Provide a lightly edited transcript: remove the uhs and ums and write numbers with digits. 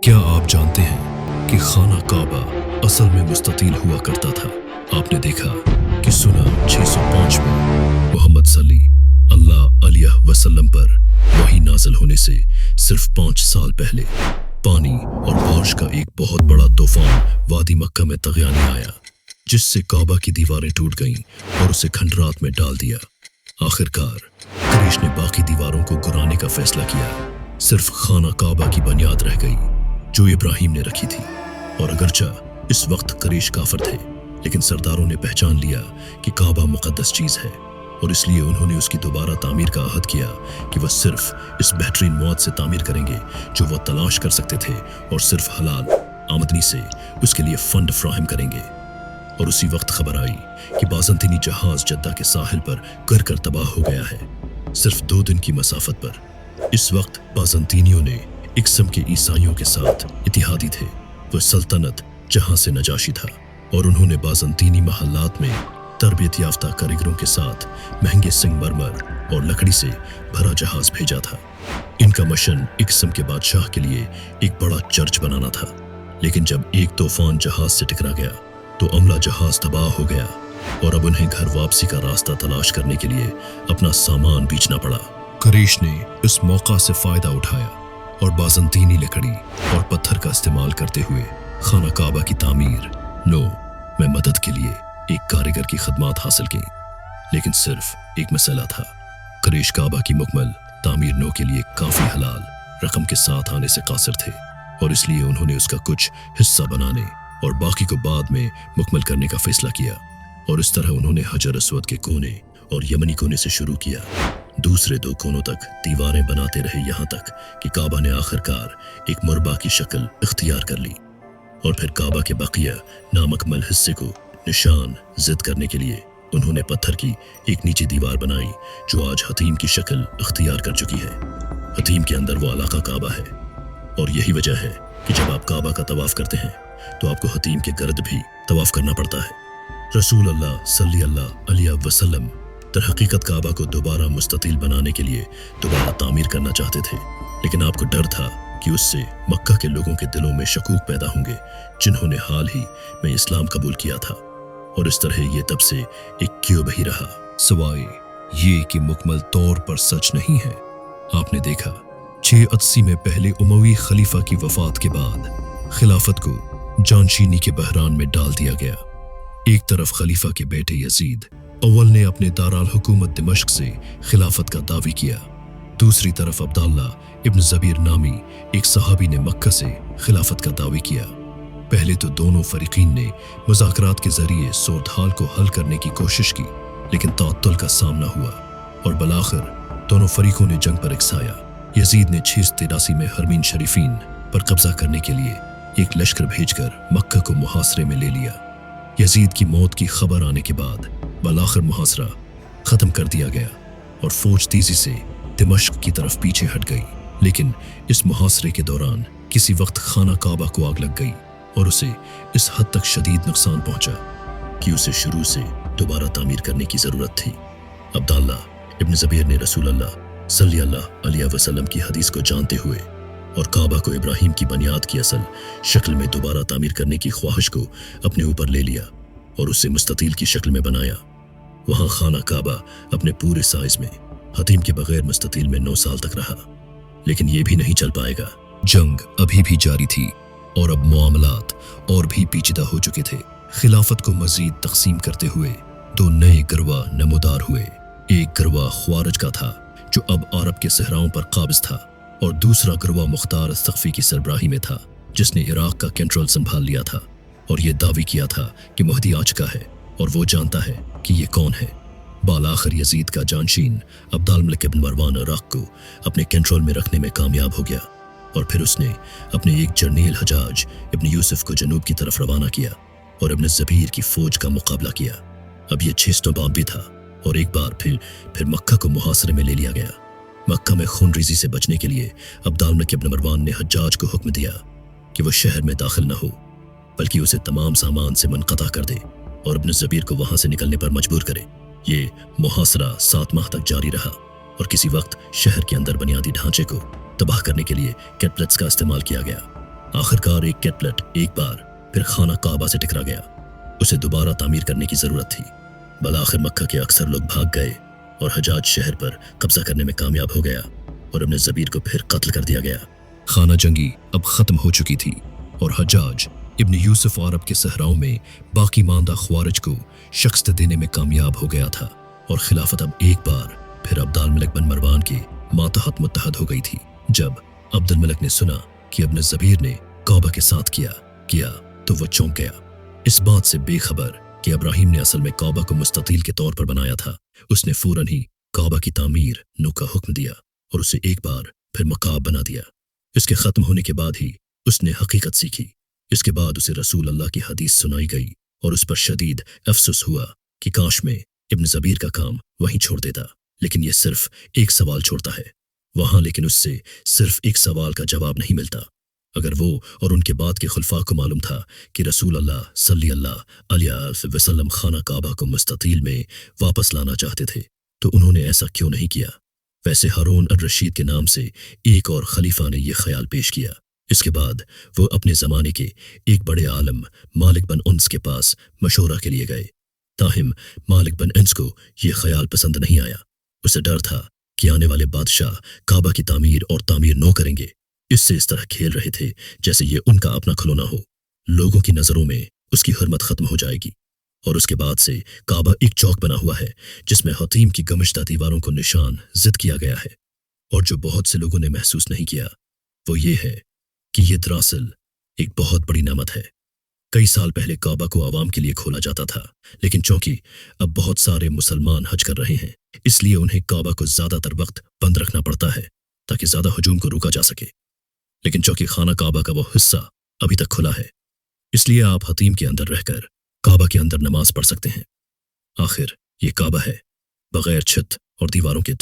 क्या आप जानते हैं कि खाना काबा असल में मुस्ततील हुआ करता था? आपने देखा कि सुना 605 में मोहम्मद सल्ली अल्लाह अलैहि वसल्लम पर वही नाज़िल होने से सिर्फ 5 साल पहले पानी और बारिश का एक बहुत बड़ा तूफान वादी मक्का में तग़यानी आया, जिससे काबा की दीवारें टूट गईं और उसे खंडरात में डाल दिया। आखिरकार कुरैश ने बाकी दीवारों को गिराने का फैसला किया। सिर्फ खाना काबा की बुनियाद रह गई जो इब्राहिम ने रखी थी। और अगरचा इस वक्त कुरैश काफिर थे, लेकिन सरदारों ने पहचान लिया कि काबा मुकद्दस चीज है और इसलिए उन्होंने उसकी दोबारा तामीर का अहद किया कि वह सिर्फ इस बेहतरीन मौत से तामीर करेंगे जो वह तलाश कर सकते थे और सिर्फ हलाल आमदनी से उसके लिए फंड फ्राहम करेंगे। और उसी वक्त खबर आई कि बाज़ंतीनी जहाज जद्दा के साहिल पर गिर कर तबाह हो गया है, सिर्फ 2 दिन की मसाफत पर। इस वक्त बाज़ंतीनियों ने इक्सम के ईसाइयों के साथ इतिहादी थे। वह सल्तनत जहां से नजाशी था और उन्होंने बाज़ंतीनी महल्लात में तरबियत याफ्ता कारीगरों के साथ महंगे संगमरमर और लकड़ी से भरा जहाज भेजा था। इनका मिशन इक्सम के बादशाह के लिए एक बड़ा चर्च बनाना था, लेकिन जब एक तूफान जहाज से टकरा गया तो अमला जहाज तबाह हो गया और अब उन्हें घर वापसी का रास्ता तलाश करने के लिए अपना सामान बेचना पड़ा। कुरैश ने इस मौका से फायदा उठाया और बाज़ंतीनी लकड़ी और पत्थर का इस्तेमाल करते हुए खाना काबा की तामीर में मदद के लिए एक कारीगर की खदमात हासिल की। लेकिन सिर्फ एक मसला था, कुरैश काबा की मुकम्मल तामीर के लिए काफी हलाल रकम के साथ आने से कासिर थे और इसलिए उन्होंने उसका कुछ हिस्सा बनाने और बाकी को बाद में मुकम्मल करने का फैसला किया। और इस तरह उन्होंने हजर अस्वद के कोने और यमनी कोने से शुरू किया, दूसरे 2 कोनों तक दीवारें बनाते रहे, यहाँ तक कि काबा ने आखिरकार एक मुरबा की शक्ल इख्तियार कर ली। और फिर काबा के बकिया नामकमल हिस्से को निशान जिद करने के लिए उन्होंने पत्थर की एक नीची दीवार बनाई जो आज हतीम की शक्ल इख्तियार कर चुकी है। हतीम के अंदर वो इलाका काबा है और यही वजह है कि जब आप काबा का तवाफ करते हैं तो आपको हतीम के गर्द भी तवाफ करना पड़ता है। रसूल अल्लाह सल्लल्लाहु अलैहि वसल्लम दरहकीकत काबा को दोबारा मुस्ततील बनाने के लिए दोबारा तामीर करना चाहते थे, लेकिन आपको डर था कि उससे मक्का के लोगों के दिलों में शकूक पैदा होंगे जिन्होंने हाल ही में इस्लाम कबूल किया था। और इस तरह ये तब से एक क्यूब ही रहा, सवाए ये कि मुकम्मल तौर पर सच नहीं है। आपने देखा 680 में पहले उमवी खलीफा की वफात के बाद खिलाफत को जानशीनी के बहरान में डाल दिया गया। एक तरफ खलीफा के बेटे यजीद अव्वल ने अपने दाराल हुकूमत दिमश्क से खिलाफत का दावी किया, दूसरी तरफ अब्दुल्ला इब्न ज़बीर नामी एक सहाबी ने मक्का से खिलाफत का दावी किया। पहले तो दोनों फरीकीन ने मुज़ाकरात के जरिए सूरत-हाल को हल करने की कोशिश की, लेकिन तअत्तुल का सामना हुआ और बलाखिर दोनों फरीकों ने जंग पर इकसाया। यजीद ने 683 में हरमीन शरीफीन पर कब्जा करने के लिए एक लश्कर भेजकर मक्का को मुहासरे में ले लिया। यजीद की मौत की खबर आने के बाद बलाखिर मुहासरा खत्म कर दिया गया और फौज तेजी से दिमश्क की तरफ पीछे हट गई। लेकिन इस मुहासरे के दौरान किसी वक्त खाना काबा को आग लग गई और उसे इस हद तक शदीद नुकसान पहुंचा कि उसे शुरू से दोबारा तामीर करने की जरूरत थी। अब्दुल्ला इब्न ज़बीर ने रसूल अल्लाह सल्लल्लाहु अलैहि वसल्लम की हदीस को जानते हुए और काबा को इब्राहिम की बुनियाद की असल शक्ल में दोबारा तामीर करने की ख्वाहिश को अपने ऊपर ले लिया और उसे मुस्ततील की शक्ल में बनाया। वहां खाना काबा अपने पूरे साइज में हतीम के बगैर मुस्ततील में 9 साल तक रहा, लेकिन ये भी नहीं चल पाएगा। जंग अभी भी जारी थी और अब मामलात और भी पेचीदा हो चुके थे। खिलाफत को मजीद तकसीम करते हुए 2 नए गिरवा नमोदार हुए। एक गिरवा ख्वारिज का था जो अब अरब के सहराओं पर काबिज था और दूसरा गिरवा मुख्तार सख्फी की सरबराही में था जिसने इराक का कंट्रोल संभाल लिया था और ये दावी किया था कि महदी आ चुका है और वो जानता है कि ये कौन है। बालाखिर यजीद का जानशीन अब्दुल मलिक इब्न मरवान इराक को अपने कंट्रोल में रखने में कामयाब हो गया और फिर उसने अपने एक जर्नील हजाज इब्न यूसुफ को जनूब की तरफ रवाना किया और इब्न ज़बीर की फौज का मुकाबला किया। अब ये 600 भी था और एक बार फिर मक्का को मुहासरे में ले लिया गया। मक्का में खून रेजी से बचने के लिए अब्दुल मलिक इब्न मरवान ने हज्जाज को हुक्म दिया कि वो शहर में दाखिल न हो, बल्कि उसे तमाम सामान से मुनक़ता कर दे और इब्न ज़बीर को वहां से निकलने पर मजबूर करे। ये मुहासरा 7 माह तक जारी रहा और किसी वक्त शहर के अंदर बुनियादी ढांचे को तबाह करने के लिए कैटलेट्स का इस्तेमाल किया गया। आखिरकार एक कैटलेट एक बार फिर खाना काबा से टकरा गया। उसे दोबारा तामीर करने की जरूरत थी। बल आखिर मक्का के अक्सर लोग भाग गए और हजाज शहर पर कब्जा करने में कामयाब हो गया और इब्न ज़बीर को फिर कत्ल कर दिया गया। खाना जंगी अब खत्म हो चुकी थी और हजाज इब्न यूसुफ अरब के सहराओं में बाकी मानदा ख्वारिज को शिकस्त देने में कामयाब हो गया था और खिलाफत अब एक बार फिर अब्दाल मलिक बिन मरवान के मातहत मुत्तहद हो गई थी। जब अब्दुल मलिक ने सुना कि इब्न ज़बीर ने काबा के साथ किया तो वो चौंक गया। इस बात से बेखबर कि इब्राहिम ने असल में काबा को मुस्ततील के तौर पर बनाया था, उसने फौरन ही काबा की तामीर नो का हुक्म दिया और उसे एक बार फिर मकाब बना दिया। इसके खत्म होने के बाद ही उसने हकीकत सीखी। इसके बाद उसे रसूल अल्लाह की हदीस सुनाई गई और उस पर शदीद अफसोस हुआ कि काश में इब्न ज़बीर का काम वहीं छोड़ देता। लेकिन यह सिर्फ एक सवाल छोड़ता है वहां, लेकिन उससे सिर्फ एक सवाल का जवाब नहीं मिलता। अगर वो और उनके बाद के खुलफा को मालूम था कि रसूल अल्लाह सल्लल्लाहु अलैहि वसल्लम खाना काबा को मुस्ततील में वापस लाना चाहते थे तो उन्होंने ऐसा क्यों नहीं किया। वैसे हारून अल रशीद के नाम से एक और खलीफा ने यह ख्याल पेश किया। इसके बाद वो अपने ज़माने के एक बड़े आलम मालिक बिन उन्स के पास मशवरा के लिए गए। ताहिम मालिक बिन उन्स को यह ख्याल पसंद नहीं आया। उसे डर था कि आने वाले बादशाह काबा की तामीर और तामीर नो करेंगे। इससे इस तरह खेल रहे थे जैसे ये उनका अपना खिलौना हो। लोगों की नज़रों में उसकी हुर्मत खत्म हो जाएगी और उसके बाद से काबा एक चौक बना हुआ है जिसमें हतीम की गमिश्ता दीवारों को निशान जिद किया गया है। और जो बहुत से लोगों ने महसूस नहीं किया वो ये है कि ये दरअसल एक बहुत बड़ी नेमत है। कई साल पहले काबा को आवाम के लिए खोला जाता था, लेकिन चूंकि अब बहुत सारे मुसलमान हज कर रहे हैं इसलिए उन्हें काबा को ज्यादातर वक्त बंद रखना पड़ता है ताकि ज्यादा हजूम को रोका जा सके। लेकिन चूंकि खाना काबा का वो हिस्सा अभी तक खुला है इसलिए आप हतीम के अंदर रहकर काबा के अंदर नमाज पढ़ सकते हैं। आखिर ये काबा है, बगैर छत और दीवारों के